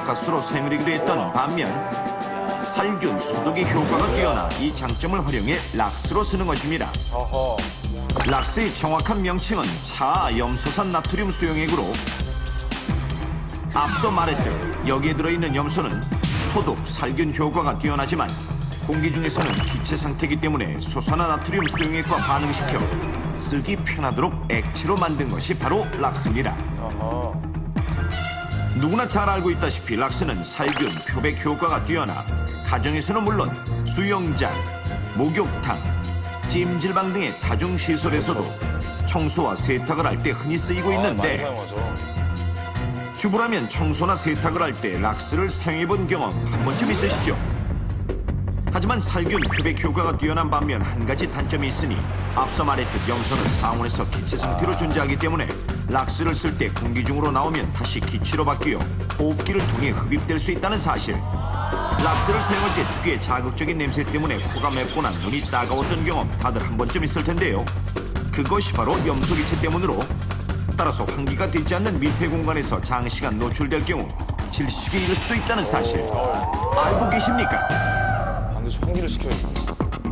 소독가스로 사용되기도 했던 반면 살균, 소독의 효과가 뛰어나 이 장점을 활용해 락스로 쓰는 것입니다. 어허. 락스의 정확한 명칭은 차염소산 나트륨 수용액으로 앞서 말했듯 여기에 들어있는 염소는 소독, 살균 효과가 뛰어나지만 공기 중에서는 기체 상태이기 때문에 소산화 나트륨 수용액과 반응시켜 쓰기 편하도록 액체로 만든 것이 바로 락스입니다. 어허. 누구나 잘 알고 있다시피 락스는 살균, 표백 효과가 뛰어나 가정에서는 물론 수영장, 목욕탕, 찜질방 등의 다중시설에서도 청소와 세탁을 할 때 흔히 쓰이고 많이 있는데 사용하죠. 주부라면 청소나 세탁을 할 때 락스를 사용해본 경험 한 번쯤 있으시죠? 하지만 살균, 표백 효과가 뛰어난 반면 한 가지 단점이 있으니 앞서 말했듯 염소는 상온에서 기체 상태로 존재하기 때문에 락스를 쓸 때 공기 중으로 나오면 다시 기체로 바뀌어 호흡기를 통해 흡입될 수 있다는 사실. 락스를 사용할 때 특유의 자극적인 냄새 때문에 코가 맵거나 눈이 따가웠던 경험 다들 한 번쯤 있을 텐데요. 그것이 바로 염소 기체 때문으로 따라서 환기가 되지 않는 밀폐 공간에서 장시간 노출될 경우 질식에 이를 수도 있다는 사실 알고 계십니까? 반드시 환기를 시켜야지.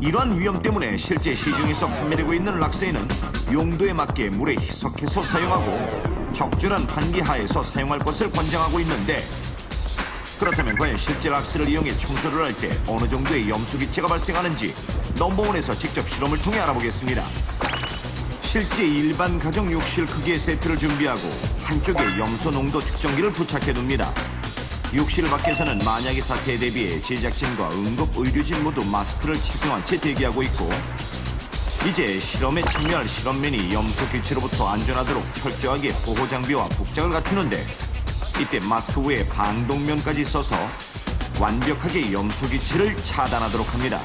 이러한 위험 때문에 실제 시중에서 판매되고 있는 락스에는 용도에 맞게 물에 희석해서 사용하고 적절한 환기 하에서 사용할 것을 권장하고 있는데 그렇다면 과연 실제 락스를 이용해 청소를 할 때 어느 정도의 염소 기체가 발생하는지 넘버원에서 직접 실험을 통해 알아보겠습니다. 실제 일반 가정 욕실 크기의 세트를 준비하고 한쪽에 염소 농도 측정기를 부착해둡니다. 욕실 밖에서는 만약의 사태에 대비해 제작진과 응급 의료진 모두 마스크를 착용한 채 대기하고 있고 이제 실험에 참여할 실험맨이 염소 기체로부터 안전하도록 철저하게 보호 장비와 복장을 갖추는데 이때 마스크 위에 방독면까지 써서 완벽하게 염소 기체를 차단하도록 합니다.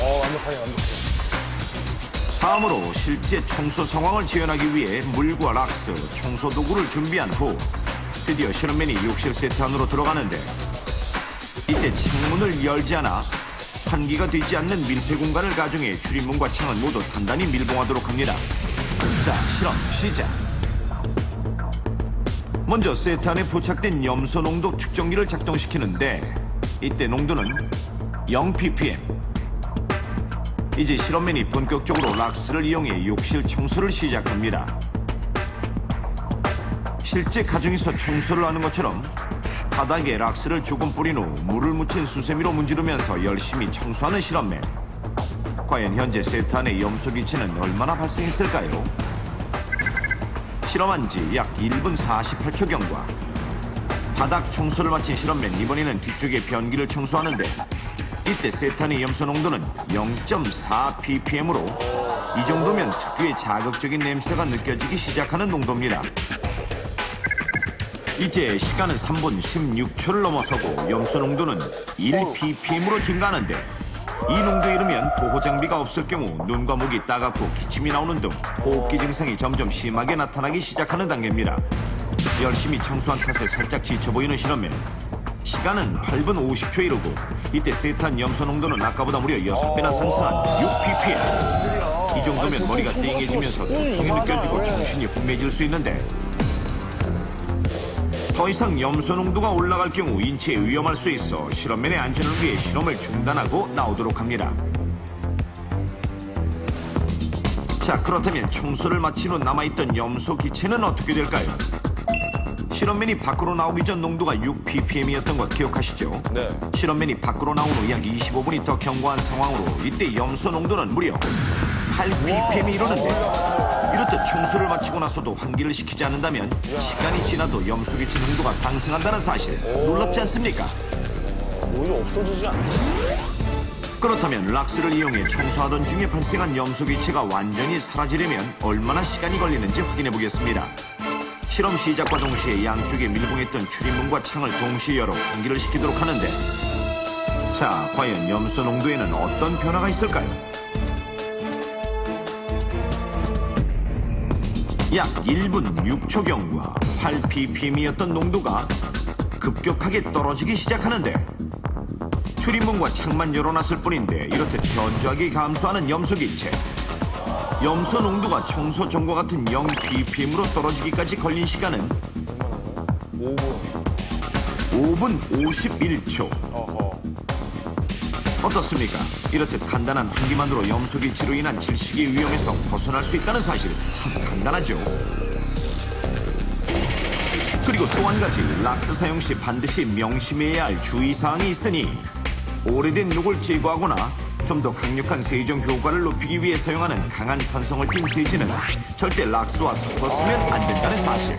완벽하게. 다음으로 실제 청소 상황을 재현하기 위해 물과 락스, 청소 도구를 준비한 후 드디어 실험맨이 욕실 세트 안으로 들어가는데 이때 창문을 열지 않아 환기가 되지 않는 밀폐 공간을 가정해 출입문과 창은 모두 단단히 밀봉하도록 합니다. 자, 실험 시작! 먼저 세트 안에 부착된 염소 농도 측정기를 작동시키는데 이때 농도는 0ppm. 이제 실험맨이 본격적으로 락스를 이용해 욕실 청소를 시작합니다. 실제 가정에서 청소를 하는 것처럼 바닥에 락스를 조금 뿌린 후 물을 묻힌 수세미로 문지르면서 열심히 청소하는 실험맨. 과연 현재 세트 안의 염소 기체는 얼마나 발생했을까요? 실험한 지 약 1분 48초 경과. 바닥 청소를 마친 실험맨 이번에는 뒤쪽의 변기를 청소하는데 이때 세트 안의 염소 농도는 0.4ppm으로 이 정도면 특유의 자극적인 냄새가 느껴지기 시작하는 농도입니다. 이제 시간은 3분 16초를 넘어서고 염소 농도는 1ppm으로 증가하는데 이 농도에 이르면 보호 장비가 없을 경우 눈과 목이 따갑고 기침이 나오는 등 호흡기 증상이 점점 심하게 나타나기 시작하는 단계입니다. 열심히 청소한 탓에 살짝 지쳐 보이는 실험맨. 시간은 8분 50초에 이르고 이때 세트한 염소 농도는 아까보다 무려 6배나 상승한 6ppm. 이 정도면 머리가 띵해지면서 두통이 느껴지고 정신이 혼미해질 수 있는데 더 이상 염소 농도가 올라갈 경우 인체에 위험할 수 있어 실험맨의 안전을 위해 실험을 중단하고 나오도록 합니다. 자, 그렇다면 청소를 마친 후 남아있던 염소 기체는 어떻게 될까요? 실험맨이 밖으로 나오기 전 농도가 6ppm이었던 것 기억하시죠? 네. 실험맨이 밖으로 나온 후 약 25분이 더 경과한 상황으로 이때 염소 농도는 무려 8ppm이 이르는데 이렇듯 청소를 마치고 나서도 환기를 시키지 않는다면 시간이 지나도 염소 기체 농도가 상승한다는 사실 놀랍지 않습니까? 오히려 없어지지 않나? 그렇다면 락스를 이용해 청소하던 중에 발생한 염소 기체가 완전히 사라지려면 얼마나 시간이 걸리는지 확인해 보겠습니다. 실험 시작과 동시에 양쪽에 밀봉했던 출입문과 창을 동시에 열어 환기를 시키도록 하는데 자, 과연 염소 농도에는 어떤 변화가 있을까요? 약 1분 6초 경과 8ppm이었던 농도가 급격하게 떨어지기 시작하는데 출입문과 창만 열어놨을 뿐인데 이렇듯 현저하게 감소하는 염소 기체. 염소 농도가 청소 전과 같은 0ppm으로 떨어지기까지 걸린 시간은 5분 51초. 어허. 어떻습니까? 이렇듯 간단한 환기만으로 염소기치로 인한 질식의 위험에서 벗어날 수 있다는 사실 참 간단하죠. 그리고 또 한 가지 락스 사용 시 반드시 명심해야 할 주의사항이 있으니 오래된 녹을 제거하거나 좀 더 강력한 세정 효과를 높이기 위해 사용하는 강한 산성을 띤 세제는 절대 락스와 섞었으면 안 된다는 사실.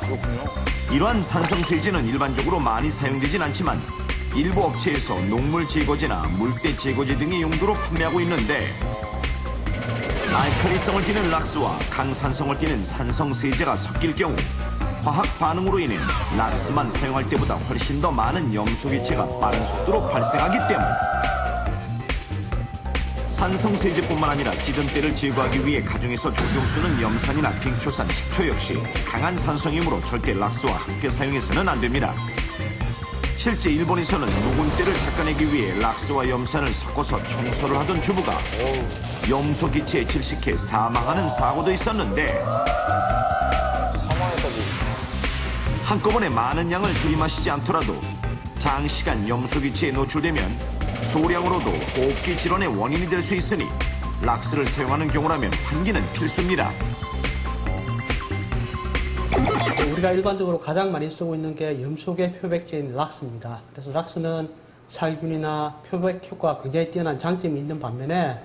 그렇군요. 이러한 산성 세제는 일반적으로 많이 사용되진 않지만 일부 업체에서 녹물 제거제나 물때 제거제 등의 용도로 판매하고 있는데 알칼리성을 띠는 락스와 강산성을 띠는 산성 세제가 섞일 경우 화학 반응으로 인해 락스만 사용할 때보다 훨씬 더 많은 염소기체가 빠른 속도로 발생하기 때문 산성 세제뿐만 아니라 찌든때를 제거하기 위해 가정에서 조종 쓰는 염산이나 빙초산, 식초 역시 강한 산성이므로 절대 락스와 함께 사용해서는 안 됩니다. 실제 일본에서는 녹은 때를 닦아내기 위해 락스와 염산을 섞어서 청소를 하던 주부가 염소 기체에 질식해 사망하는 사고도 있었는데 사망에까지. 한꺼번에 많은 양을 들이마시지 않더라도 장시간 염소 기체에 노출되면 소량으로도 호흡기 질환의 원인이 될 수 있으니 락스를 사용하는 경우라면 환기는 필수입니다. 우리가 일반적으로 가장 많이 쓰고 있는 게 염소계 표백제인 락스입니다. 그래서 락스는 살균이나 표백 효과가 굉장히 뛰어난 장점이 있는 반면에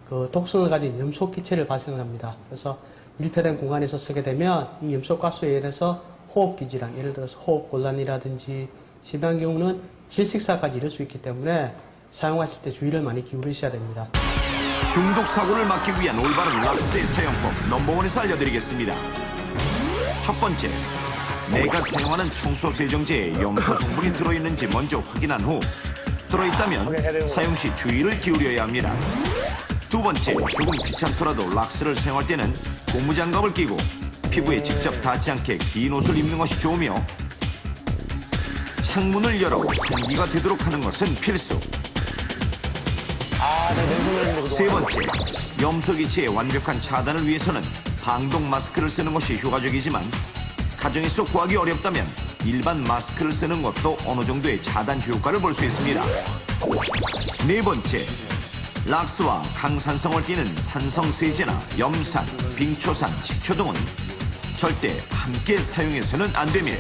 그 독성을 가진 염소 기체를 발생합니다. 그래서 밀폐된 공간에서 쓰게 되면 이 염소 가스에 의해서 호흡기 질환, 예를 들어서 호흡 곤란이라든지 심한 경우는 질식사까지 이를 수 있기 때문에 사용하실 때 주의를 많이 기울이셔야 됩니다. 중독 사고를 막기 위한 올바른 락스의 사용법 넘버원에서 알려드리겠습니다. 첫 번째, 내가 사용하는 청소 세정제에 염소 성분이 들어있는지 먼저 확인한 후 들어있다면 사용 시 주의를 기울여야 합니다. 두 번째, 조금 귀찮더라도 락스를 사용할 때는 고무장갑을 끼고 피부에 직접 닿지 않게 긴 옷을 입는 것이 좋으며 창문을 열어 환기가 되도록 하는 것은 필수. 세 번째, 염소기체의 완벽한 차단을 위해서는 방독 마스크를 쓰는 것이 효과적이지만 가정에서 구하기 어렵다면 일반 마스크를 쓰는 것도 어느 정도의 차단 효과를 볼 수 있습니다. 네 번째, 락스와 강산성을 띠는 산성세제나 염산, 빙초산, 식초 등은 절대 함께 사용해서는 안 되며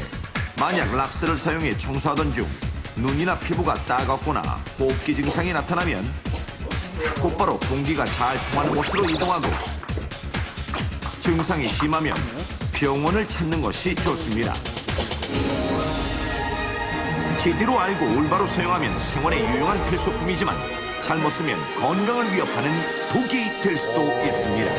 만약 락스를 사용해 청소하던 중 눈이나 피부가 따갑거나 호흡기 증상이 나타나면 곧바로 공기가 잘 통하는 곳으로 이동하고 증상이 심하면 병원을 찾는 것이 좋습니다. 제대로 알고 올바로 사용하면 생활에 유용한 필수품이지만 잘못 쓰면 건강을 위협하는 독이 될 수도 있습니다.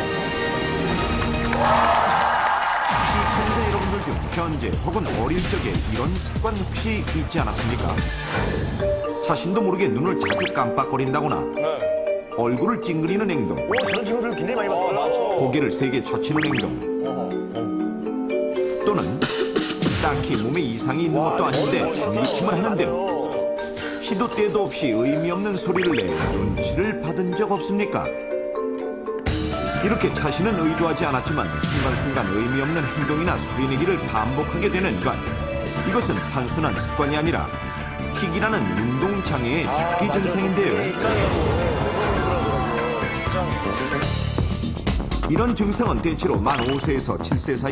시청자 여러분들 중 현재 혹은 어릴 적에 이런 습관 혹시 있지 않았습니까? 자신도 모르게 눈을 자주 깜빡거린다거나 네. 얼굴을 찡그리는 행동, 저런 친구들 굉장히 많이 봤어요. 맞죠. 고개를 세게 젖히는 행동 또는 딱히 몸에 이상이 있는 것도 아닌데 장기침을 하는 등 시도 때도 없이 의미 없는 소리를 내 눈치를 받은 적 없습니까? 이렇게 자신은 의도하지 않았지만 순간순간 의미 없는 행동이나 소리 내기를 반복하게 되는 것. 이것은 단순한 습관이 아니라 틱이라는 운동장애의 초기 증상인데요. 이런 증상은 대체로 만 5세에서 7세 사이에